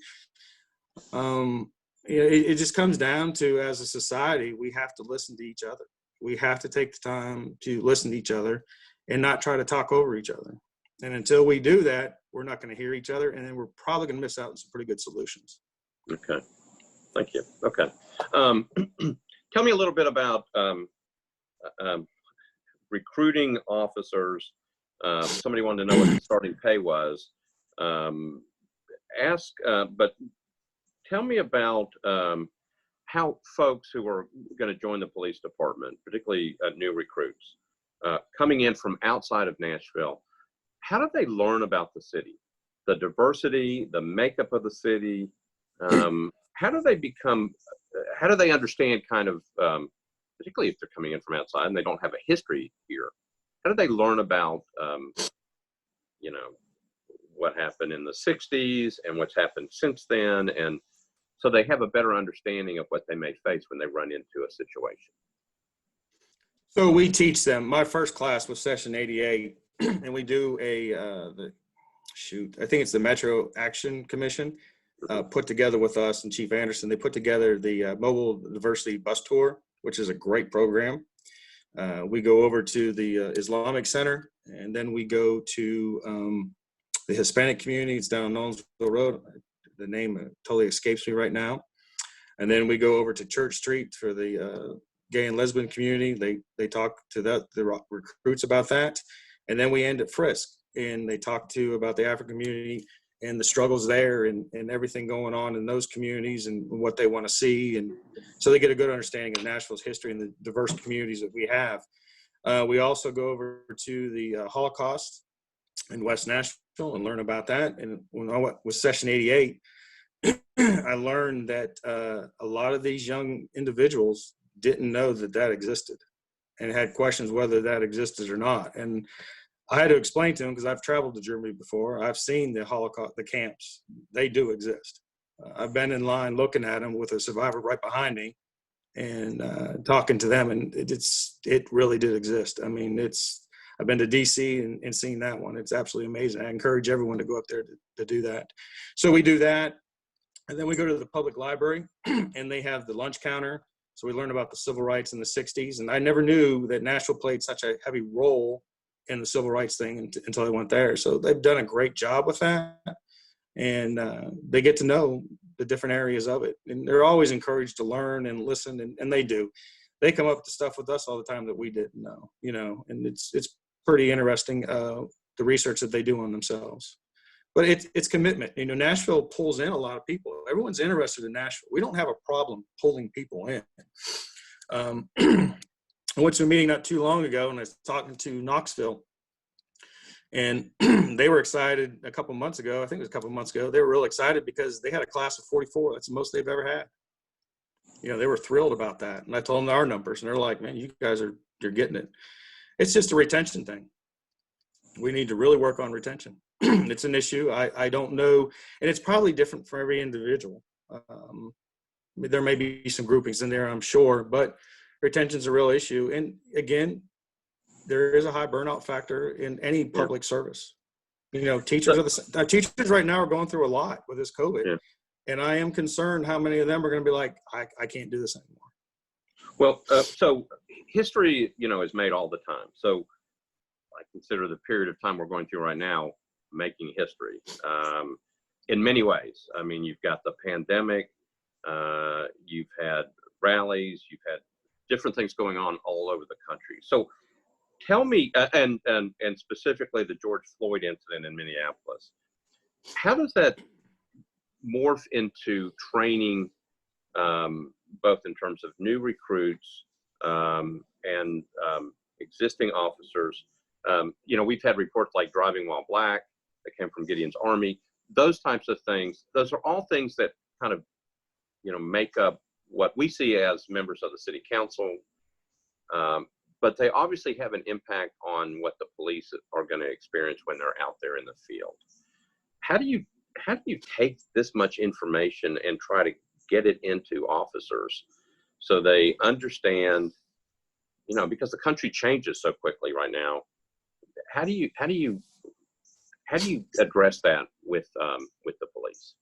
It just comes down to, as a society, we have to listen to each other. We have to take the time to listen to each other and not try to talk over each other. And until we do that, we're not going to hear each other, and then we're probably going to miss out on some pretty good solutions. Okay. Thank you. Okay. Tell me a little bit about recruiting officers. Somebody wanted to know what the starting pay was. But tell me about how folks who are going to join the police department, particularly new recruits, coming in from outside of Nashville, how do they learn about the city, the diversity, the makeup of the city? How do they understand kind of particularly if they're coming in from outside and they don't have a history here, how do they learn about, you know, what happened in the 60s and what's happened since then? And so they have a better understanding of what they may face when they run into a situation. So we teach them. My first class was session 88, and we do I think it's the Metro Action Commission, put together with us and Chief Anderson. They put together the Mobile Diversity Bus Tour, which is a great program. We go over to the Islamic Center, and then we go to the Hispanic community. It's down on Nolensville Road. The name totally escapes me right now. And then we go over to Church Street for the gay and lesbian community. They talk to the recruits about that. And then we end at Frisk, and they talk about the African community and the struggles there and everything going on in those communities and what they want to see. And so they get a good understanding of Nashville's history and the diverse communities that we have. We also go over to the Holocaust in West Nashville and learn about that. And when I went with session 88, I learned that a lot of these young individuals didn't know that existed and had questions whether that existed or not. And I had to explain to them, because I've traveled to Germany before. I've seen the Holocaust, the camps. They do exist. I've been in line looking at them with a survivor right behind me and talking to them, and it really did exist. I mean, I've been to DC and seen that one. It's absolutely amazing. I encourage everyone to go up there to do that. So we do that. And then we go to the public library, and they have the lunch counter. So we learn about the civil rights in the 60s. And I never knew that Nashville played such a heavy role in the civil rights thing until I went there. So they've done a great job with that. And they get to know the different areas of it. And they're always encouraged to learn and listen, and they do. They come up to stuff with us all the time that we didn't know, and it's pretty interesting, the research that they do on themselves. But it's commitment. Nashville pulls in a lot of people. Everyone's interested in Nashville. We don't have a problem pulling people in. I went to a meeting not too long ago, and I was talking to Knoxville, and they were excited a couple months ago. I think it was a couple months ago. They were real excited because they had a class of 44. That's the most they've ever had. They were thrilled about that. And I told them our numbers, and they're like, man, you guys you're getting it. It's just a retention thing. We need to really work on retention. It's an issue. I don't know. And it's probably different for every individual. There may be some groupings in there, I'm sure, but retention is a real issue. And again, there is a high burnout factor in any public service. Teachers teachers right now are going through a lot with this COVID. Yeah. And I am concerned how many of them are going to be like, I can't do this anymore. Well, so history, is made all the time. So I consider the period of time we're going through right now making history in many ways. I mean, you've got the pandemic, you've had rallies, you've had different things going on all over the country. So tell me, and specifically the George Floyd incident in Minneapolis, how does that morph into training, both in terms of new recruits and existing officers? We've had reports like driving while black that came from Gideon's Army. Those types of things, those are all things that kind of, make up what we see as members of the city council. But they obviously have an impact on what the police are going to experience when they're out there in the field. How do you take this much information and try to get it into officers so they understand, because the country changes so quickly right now? How do you address that with the police?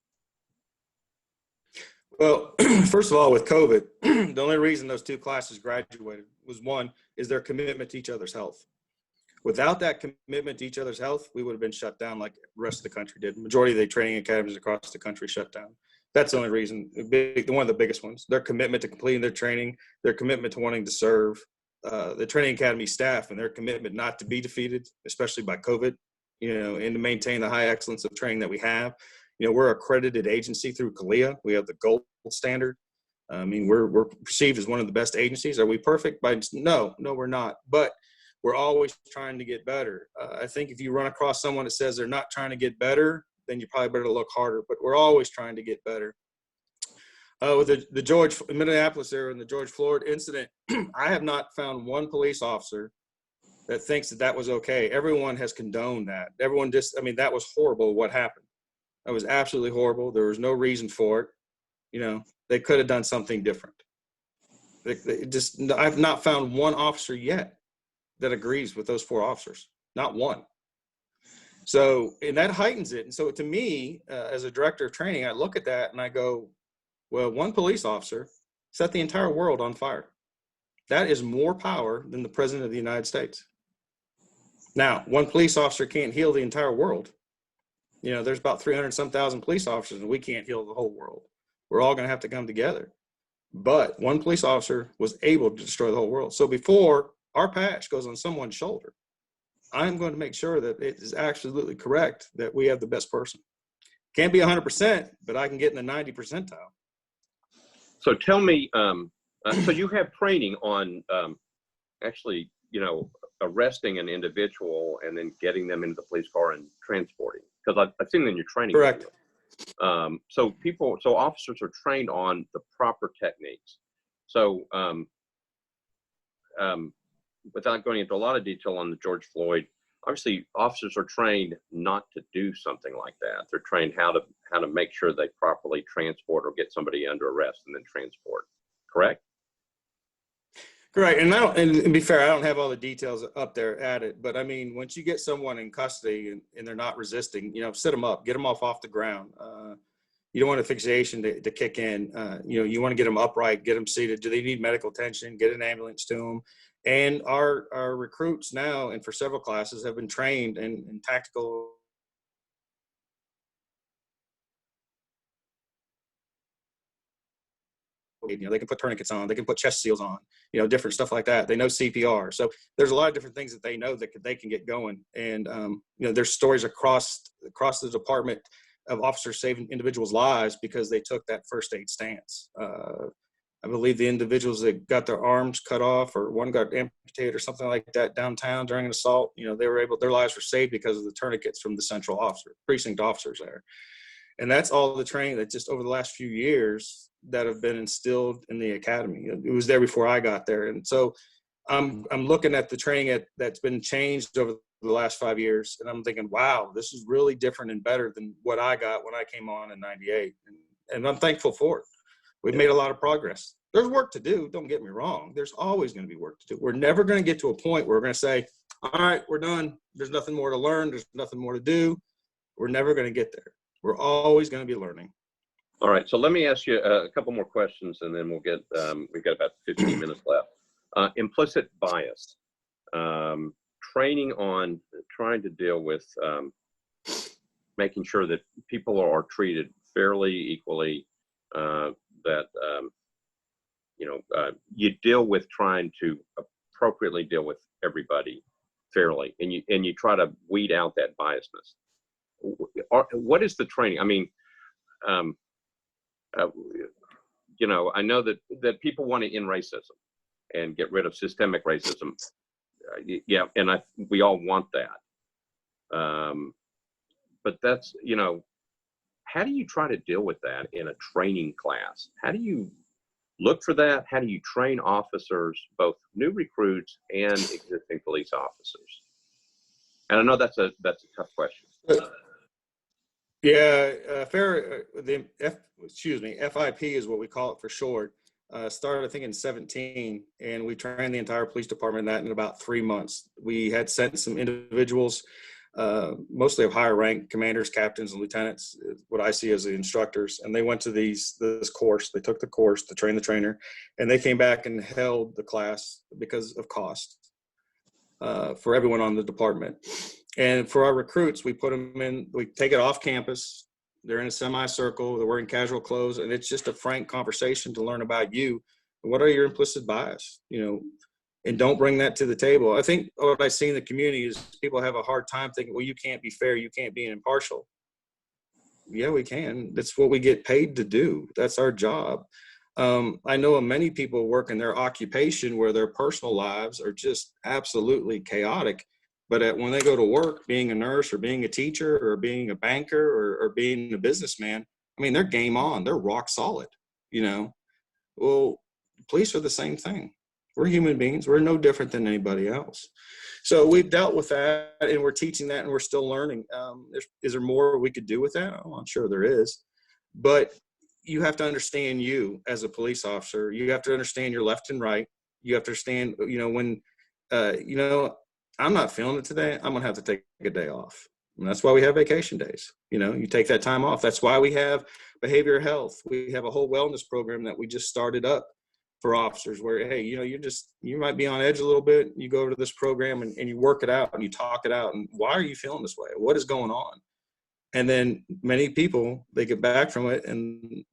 Well, first of all, with COVID, the only reason those two classes graduated was, one, is their commitment to each other's health. Without that commitment to each other's health, we would have been shut down like the rest of the country did. The majority of the training academies across the country shut down. That's the only reason, one of the biggest ones. Their commitment to completing their training, their commitment to wanting to serve, the training academy staff and their commitment not to be defeated, especially by COVID, and to maintain the high excellence of training that we have. We're an accredited agency through CALEA. We have the gold standard. I mean, we're perceived as one of the best agencies. Are we perfect? No, we're not. But we're always trying to get better. I think if you run across someone that says they're not trying to get better, then you probably better look harder. But we're always trying to get better. With the George Minneapolis area and the George Floyd incident, I have not found one police officer that thinks that that was okay. Everyone has condoned that. Everyone just, I mean, that was horrible what happened. That was absolutely horrible. There was no reason for it. You know, they could have done something different. I've not found one officer yet that agrees with those 4 officers. Not one. So, and that heightens it. And so to me, as a director of training, I look at that and I go, well, one police officer set the entire world on fire. That is more power than the president of the United States. Now, one police officer can't heal the entire world. You know, there's about 300 some thousand police officers and we can't heal the whole world. We're all going to have to come together. But one police officer was able to destroy the whole world. So before our patch goes on someone's shoulder, I'm going to make sure that it is absolutely correct that we have the best person. Can't be 100%, but I can get in the 90 percentile. So tell me, so you have training on actually, you know, arresting an individual and then getting them into the police car and transporting, because I've seen in your training. Correct. So officers are trained on the proper techniques. So without going into a lot of detail on the George Floyd, obviously officers are trained not to do something like that. They're trained how to make sure they properly transport or get somebody under arrest and then transport. Correct? Correct. And be fair, I don't have all the details up there at it, but I mean, once you get someone in custody and they're not resisting, you know, sit them up, get them off the ground. You don't want a fixation to kick in. You know, you want to get them upright, get them seated. Do they need medical attention? Get an ambulance to them. And our recruits now, and for several classes, have been trained in tactical. You know, they can put tourniquets on, they can put chest seals on, you know, different stuff like that. They know CPR. So there's a lot of different things that they know that they can get going. And, you know, there's stories across the department of officers saving individuals' lives because they took that first aid stance. I believe the individuals that got their arms cut off or one got amputated or something like that downtown during an assault, you know, their lives were saved because of the tourniquets from the central precinct officers there. And that's all the training that just over the last few years that have been instilled in the academy. It was there before I got there. And so I'm looking at the training that's been changed over the last 5 years. And I'm thinking, wow, this is really different and better than what I got when I came on in 98. And I'm thankful for it. We've made a lot of progress. There's work to do. Don't get me wrong. There's always going to be work to do. We're never going to get to a point where we're going to say, all right, we're done. There's nothing more to learn. There's nothing more to do. We're never going to get there. We're always going to be learning. All right. So let me ask you a couple more questions and then we'll get, we've got about 15 minutes left. Implicit bias, training on trying to deal with making sure that people are treated fairly, equally, that, you know, you deal with trying to appropriately deal with everybody fairly, and you try to weed out that biasness. What is the training? I mean, you know, I know that people want to end racism and get rid of systemic racism. Yeah, and we all want that. But that's, you know, how do you try to deal with that in a training class? How do you look for that? How do you train officers, both new recruits and existing police officers? And I know that's a tough question. Yeah, FIP is what we call it for short. Started, I think, in 17, and we trained the entire police department in that in about 3 months. We had sent some individuals, mostly of higher rank, commanders, captains, and lieutenants, what I see as the instructors, and they went to this course. They took the course to train the trainer, and they came back and held the class because of cost for everyone on the department. And for our recruits, we put them in, we take it off campus. They're in a semicircle, they're wearing casual clothes, and it's just a frank conversation to learn about you. What are your implicit bias, you know, and don't bring that to the table. I think what I see in the community is people have a hard time thinking, well, you can't be fair, you can't be impartial. Yeah, we can. That's what we get paid to do. That's our job. I know many people work in their occupation where their personal lives are just absolutely chaotic. But when they go to work, being a nurse or being a teacher or being a banker or being a businessman, I mean, they're game on. They're rock solid. you know. Well, police are the same thing. We're human beings. We're no different than anybody else. So we've dealt with that, and we're teaching that, and we're still learning. Is there more we could do with that? Oh, I'm sure there is. But you have to understand, you as a police officer, you have to understand your left and right. You have to understand, when, I'm not feeling it today, I'm going to have to take a day off. And that's why we have vacation days. You take that time off. That's why we have behavioral health. We have a whole wellness program that we just started up for officers where, hey, you might be on edge a little bit. You go to this program and you work it out and you talk it out. And why are you feeling this way? What is going on? And then many people, they get back from it and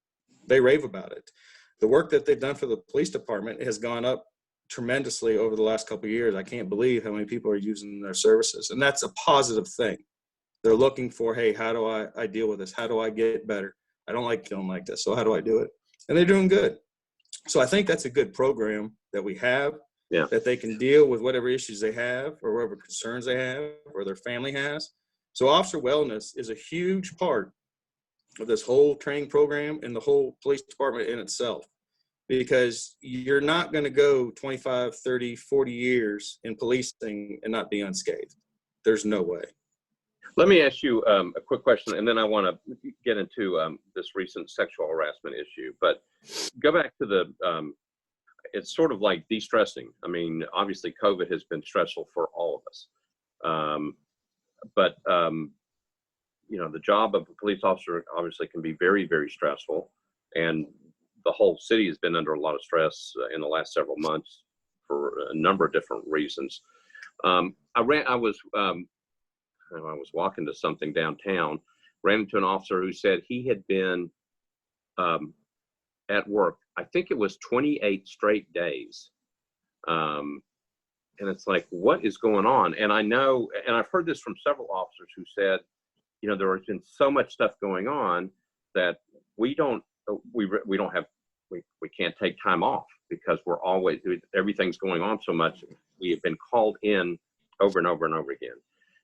they rave about it. The work that they've done for the police department has gone up tremendously over the last couple of years. I can't believe how many people are using their services. And that's a positive thing. They're looking for, hey, how do I deal with this? How do I get better? I don't like feeling like this. So how do I do it? And they're doing good. So I think that's a good program that we have, that they can deal with whatever issues they have or whatever concerns they have or their family has. So officer wellness is a huge part of this whole training program and the whole police department in itself, because you're not going to go 25, 30, 40 years in policing and not be unscathed. There's no way. Let me ask you a quick question, and then I want to get into this recent sexual harassment issue. But go back to it's sort of like de-stressing. I mean, obviously, COVID has been stressful for all of us. But the job of a police officer obviously can be very, very stressful. And the whole city has been under a lot of stress in the last several months for a number of different reasons. I was walking to something downtown, ran into an officer who said he had been at work, I think it was 28 straight days. And it's like, what is going on? And I know, and I've heard this from several officers who said, there has been so much stuff going on that we can't take time off because everything's going on so much. We have been called in over and over and over again.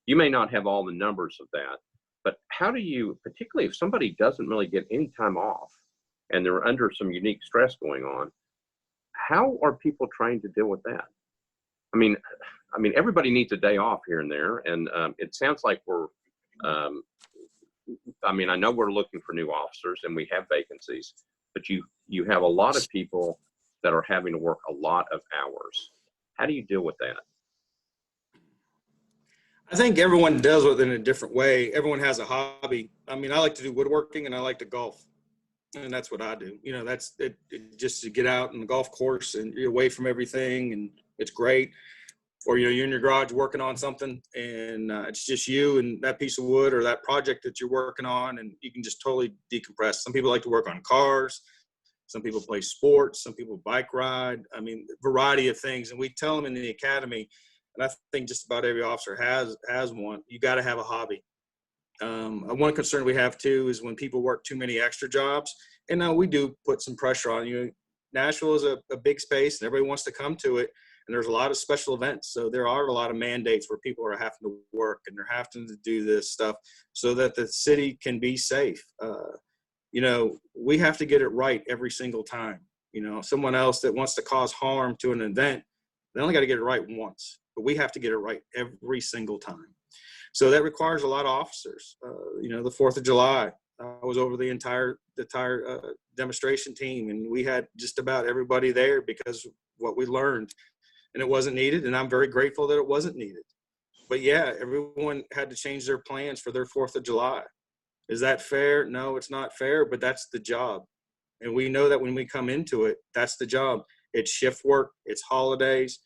You may not have all the numbers of that, but how do you, particularly if somebody doesn't really get any time off and they're under some unique stress going on, how are people trying to deal with that? I mean, everybody needs a day off here and there, and it sounds like I know we're looking for new officers and we have vacancies, but you have a lot of people that are having to work a lot of hours. How do you deal with that? I think everyone does it in a different way. Everyone has a hobby. I like to do woodworking and I like to golf. And that's what I do. That's it, just to get out on the golf course and you're away from everything and it's great. Or, you're in your garage working on something and it's just you and that piece of wood or that project that you're working on, and you can just totally decompress. Some people like to work on cars. Some people play sports. Some people bike ride. Variety of things. And we tell them in the academy, and I think just about every officer has one, you got to have a hobby. One concern we have too is when people work too many extra jobs, and now we do put some pressure on you. Nashville is a big space and everybody wants to come to it, and there's a lot of special events. So there are a lot of mandates where people are having to work and they're having to do this stuff so that the city can be safe. We have to get it right every single time. Someone else that wants to cause harm to an event, they only got to get it right once, but we have to get it right every single time. So that requires a lot of officers. The 4th of July, I was over the entire demonstration team, and we had just about everybody there because of what we learned, and it wasn't needed. And I'm very grateful that it wasn't needed. But yeah, everyone had to change their plans for their 4th of July. Is that fair? No, it's not fair, but that's the job. And we know that when we come into it, that's the job. It's shift work, it's holidays.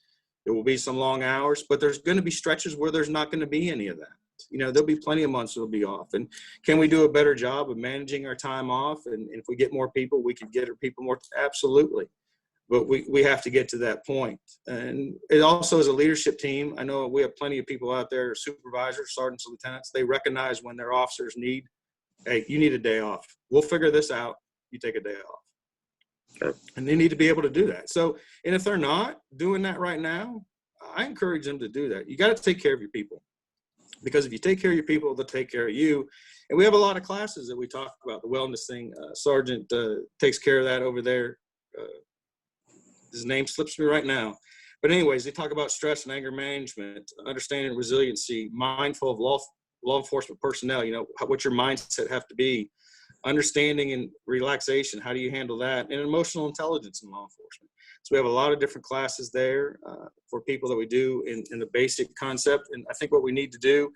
There will be some long hours, but there's going to be stretches where there's not going to be any of that. There'll be plenty of months that'll be off. And can we do a better job of managing our time off? And if we get more people, we can get our people more. Absolutely. But we have to get to that point. And it also is a leadership team. I know we have plenty of people out there, supervisors, sergeants, lieutenants. They recognize when their officers need, hey, you need a day off. We'll figure this out. You take a day off. Okay. And they need to be able to do that. So, and if they're not doing that right now, I encourage them to do that. You got to take care of your people. Because if you take care of your people, they'll take care of you. And we have a lot of classes that we talk about, the wellness thing. Sergeant takes care of that over there. His name slips me right now. But anyways, they talk about stress and anger management, understanding resiliency, mindful of law enforcement personnel, what your mindset have to be, understanding and relaxation, how do you handle that, and emotional intelligence in law enforcement. So we have a lot of different classes there for people that we do in the basic concept. And I think what we need to do,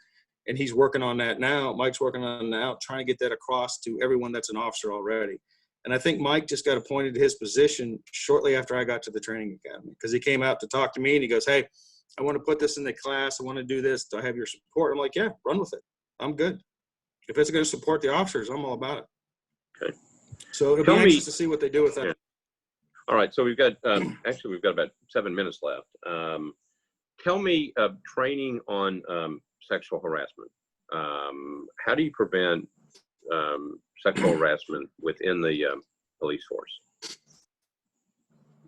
and he's working on that now, Mike's working on it now, trying to get that across to everyone that's an officer already. And I think Mike just got appointed to his position shortly after I got to the training academy, because he came out to talk to me and he goes, "Hey, I want to put this in the class. I want to do this. Do I have your support?" I'm like, "Yeah, run with it. I'm good. If it's going to support the officers, I'm all about it." Okay. So it'll be anxious to see what they do with that. Yeah. All right. So we've got, actually, we've got about 7 minutes left. Tell me training on sexual harassment. How do you prevent sexual harassment within the police force?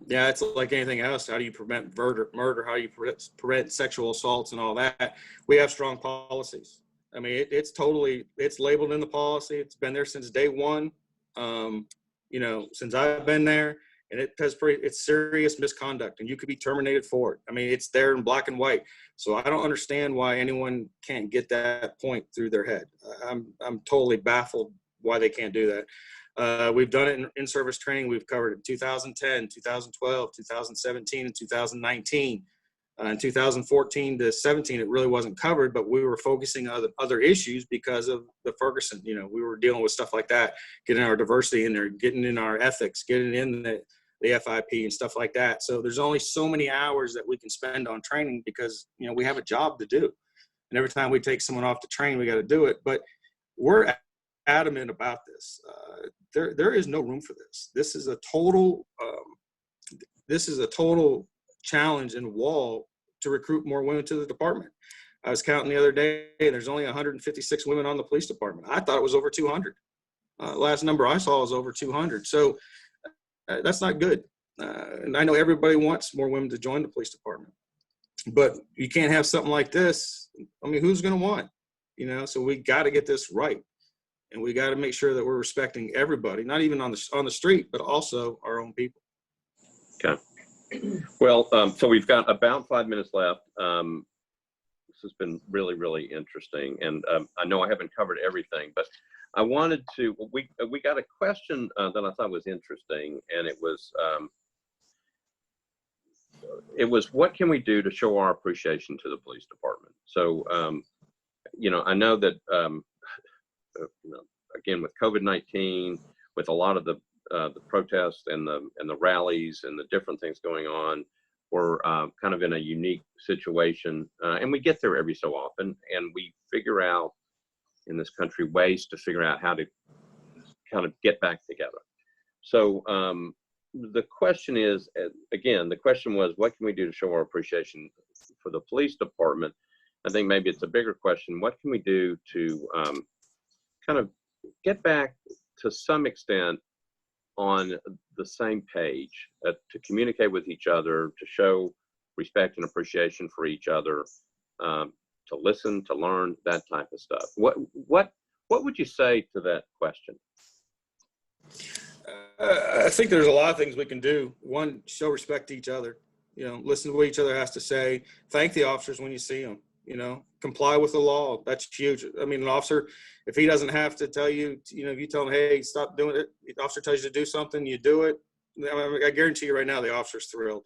Yeah, it's like anything else. How do you prevent murder? How do you prevent sexual assaults and all that? We have strong policies. I mean, it's labeled in the policy. It's been there since day one, since I've been there, and it's serious misconduct, and you could be terminated for it. I mean, it's there in black and white. So I don't understand why anyone can't get that point through their head. I'm totally baffled why they can't do that. We've done it in service training. We've covered it in 2010, 2012, 2017, and 2019. In 2014 to 17, it really wasn't covered, but we were focusing on other issues because of the Ferguson. We were dealing with stuff like that, getting our diversity in there, getting in our ethics, getting in the FIP and stuff like that. So there's only so many hours that we can spend on training because, we have a job to do. And every time we take someone off the train, we got to do it. But we're adamant about this. There is no room for this. This is a total challenge and wall to recruit more women to the department. I was counting the other day, and there's only 156 women on the police department. I thought it was over 200. Last number I saw was over 200. So that's not good. And I know everybody wants more women to join the police department, but you can't have something like this. I mean, who's going to want? So we got to get this right, and we got to make sure that we're respecting everybody, not even on the street, but also our own people. Okay. Well, so we've got about 5 minutes left. This has been really, really interesting, and I know I haven't covered everything, but I wanted to. We got a question that I thought was interesting, and it was what can we do to show our appreciation to the police department? So, I know that again with COVID-19, with a lot of the protests and the rallies and the different things going on, we're kind of in a unique situation, and we get there every so often, and we figure out in this country ways to figure out how to kind of get back together. So the question is, again, the question was, what can we do to show our appreciation for the police department? I think maybe it's a bigger question. What can we do to kind of get back to some extent on the same page, to communicate with each other, to show respect and appreciation for each other, to listen, to learn, that type of stuff. What would you say to that question? I think there's a lot of things we can do. One, show respect to each other. Listen to what each other has to say. Thank the officers when you see them. Comply with the law. That's huge. I mean, an officer, if he doesn't have to tell you, if you tell him, hey, stop doing it, the officer tells you to do something, you do it. I guarantee you right now, the officer's thrilled.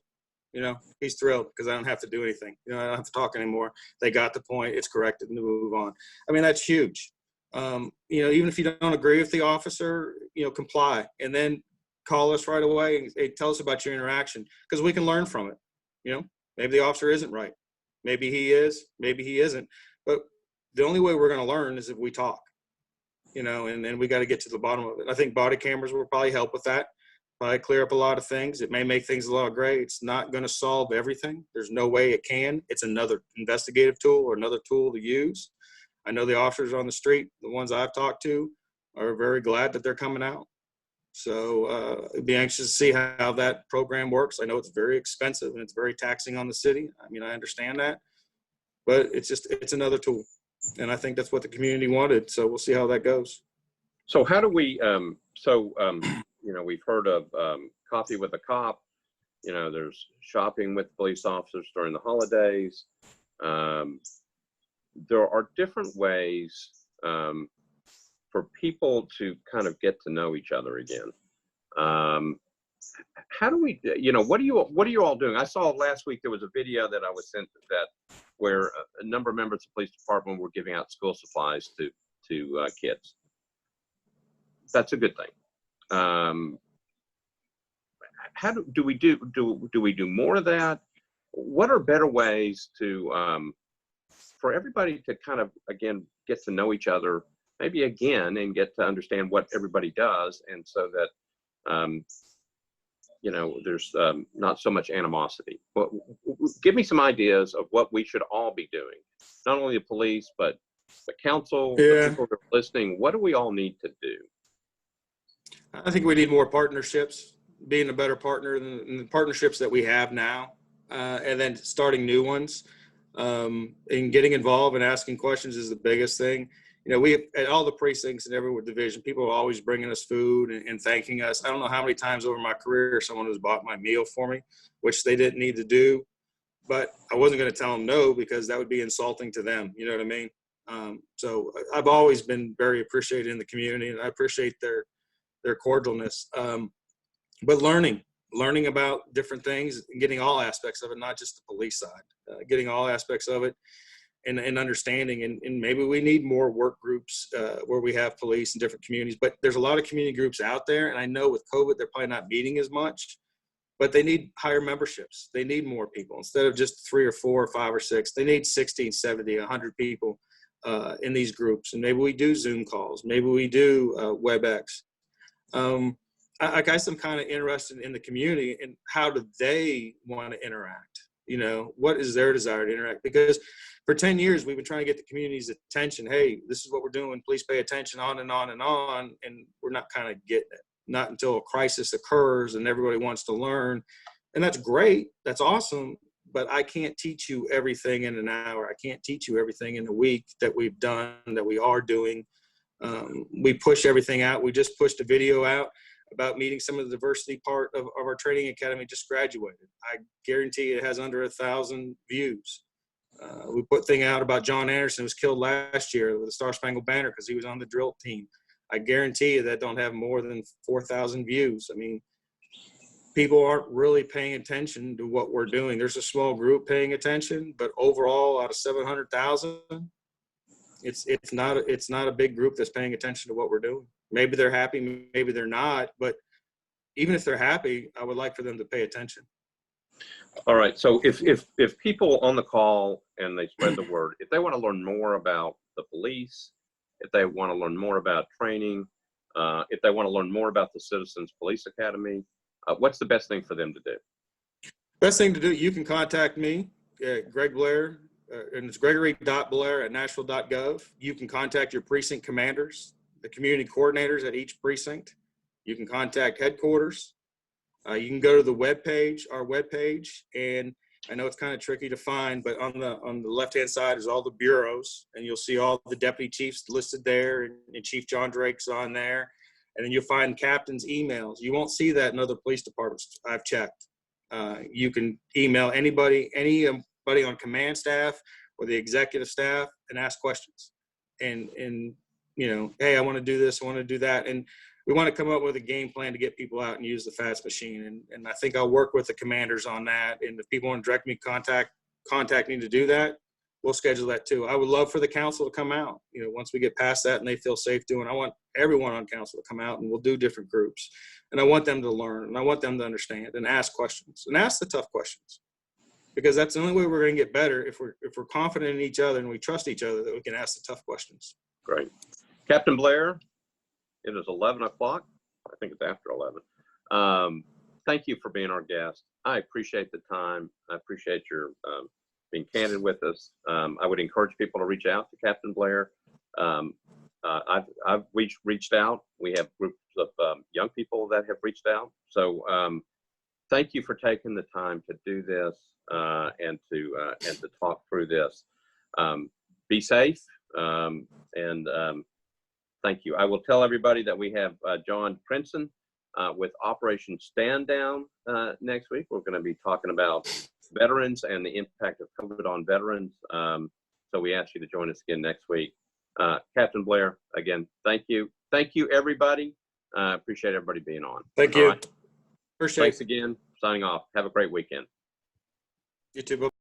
He's thrilled because I don't have to do anything. I don't have to talk anymore. They got the point. It's corrected and move on. I mean, that's huge. Even if you don't agree with the officer, comply and then call us right away and tell us about your interaction, because we can learn from it. Maybe the officer isn't right. Maybe he is, maybe he isn't. But the only way we're going to learn is if we talk, and then we got to get to the bottom of it. I think body cameras will probably help with that, probably clear up a lot of things. It may make things a lot gray. It's not going to solve everything. There's no way it can. It's another investigative tool or another tool to use. I know the officers on the street, the ones I've talked to, are very glad that they're coming out. So I'd be anxious to see how that program works. I know it's very expensive and it's very taxing on the city. I mean, I understand that, but it's another tool. And I think that's what the community wanted. So we'll see how that goes. So how do we, you know, we've heard of coffee with a cop, you know, there's shopping with police officers during the holidays. There are different ways for people to kind of get to know each other again. How do we, you know, what are you all doing? I saw last week there was a video that I was sent that where a number of members of the police department were giving out school supplies to kids. That's a good thing. How do we do more of that? What are better ways to for everybody to kind of again get to know each other, maybe again, and get to understand what everybody does, and so that you know, there's not so much animosity. But give me some ideas of what we should all be doing, not only the police, but the council, the people that are listening. What do we all need to do? I think we need more partnerships, being a better partner than the partnerships that we have now, and then starting new ones, and getting involved and asking questions is the biggest thing. You know, we at all the precincts and every division, people are always bringing us food and thanking us. I don't know how many times over my career someone has bought my meal for me, which they didn't need to do, but I wasn't going to tell them no because that would be insulting to them. You know what I mean? So I've always been very appreciated in the community, and I appreciate their cordialness. But learning about different things and getting all aspects of it, not just the police side, getting all aspects of it. And understanding, and maybe we need more work groups where we have police in different communities, but there's a lot of community groups out there, and I know with COVID they're probably not meeting as much, but they need higher memberships. They need more people instead of just 3 or 4 or 5 or 6. They need 60, 70, 100 people in these groups, and maybe we do Zoom calls, maybe we do WebEx. I guess I'm kind of interested in the community and how do they want to interact. You know, what is their desire to interact? Because for 10 years, we've been trying to get the community's attention. Hey, this is what we're doing. Please pay attention, on and on and on. And we're not kind of getting it. Not until a crisis occurs and everybody wants to learn. And that's great. That's awesome. But I can't teach you everything in an hour. I can't teach you everything in a week that we've done, that we are doing. We push everything out. We just pushed a video out about meeting some of the diversity part of our training academy, just graduated. I guarantee it has under 1,000 views. We put thing out about John Anderson, who was killed last year with the Star Spangled Banner because he was on the drill team. I guarantee you that don't have more than 4,000 views. I mean, people aren't really paying attention to what we're doing. There's a small group paying attention, but overall, out of 700,000, it's not a big group that's paying attention to what we're doing. Maybe they're happy, maybe they're not, but even if they're happy, I would like for them to pay attention. All right. So if people on the call and they spread the word, if they want to learn more about the police, if they want to learn more about training, if they want to learn more about the Citizens Police Academy, what's the best thing for them to do? Best thing to do, you can contact me, Greg Blair, and it's gregory.blair@nashville.gov. You can contact your precinct commanders, the community coordinators at each precinct. You can contact headquarters. You can go to the webpage, our webpage, and I know it's kind of tricky to find, but on the left-hand side is all the bureaus, and you'll see all the deputy chiefs listed there, and Chief John Drake's on there, and then you'll find captains' emails. You won't see that in other police departments. I've checked. You can email anybody on command staff or the executive staff and ask questions, and you know, hey, I want to do this, I want to do that, and we want to come up with a game plan to get people out and use the FAST machine. And I think I'll work with the commanders on that. And if people want to direct me contact me to do that, we'll schedule that too. I would love for the council to come out. You know, once we get past that and they feel safe doing, I want everyone on council to come out and we'll do different groups. And I want them to learn and I want them to understand and ask questions and ask the tough questions. Because that's the only way we're going to get better if we're confident in each other and we trust each other, that we can ask the tough questions. Great. Captain Blair, it is 11 o'clock. I think it's after 11. Thank you for being our guest. I appreciate the time. I appreciate your being candid with us. I would encourage people to reach out to Captain Blair. I've reached out. We have groups of young people that have reached out. So thank you for taking the time to do this and to talk through this. Be safe. Thank you. I will tell everybody that we have John Princeton with Operation Stand Down next week. We're going to be talking about veterans and the impact of COVID on veterans. So we ask you to join us again next week. Captain Blair, again, thank you. Thank you, everybody. Appreciate everybody being on. Thank All you. right. Appreciate Thanks it. again. Signing off. Have a great weekend. You too.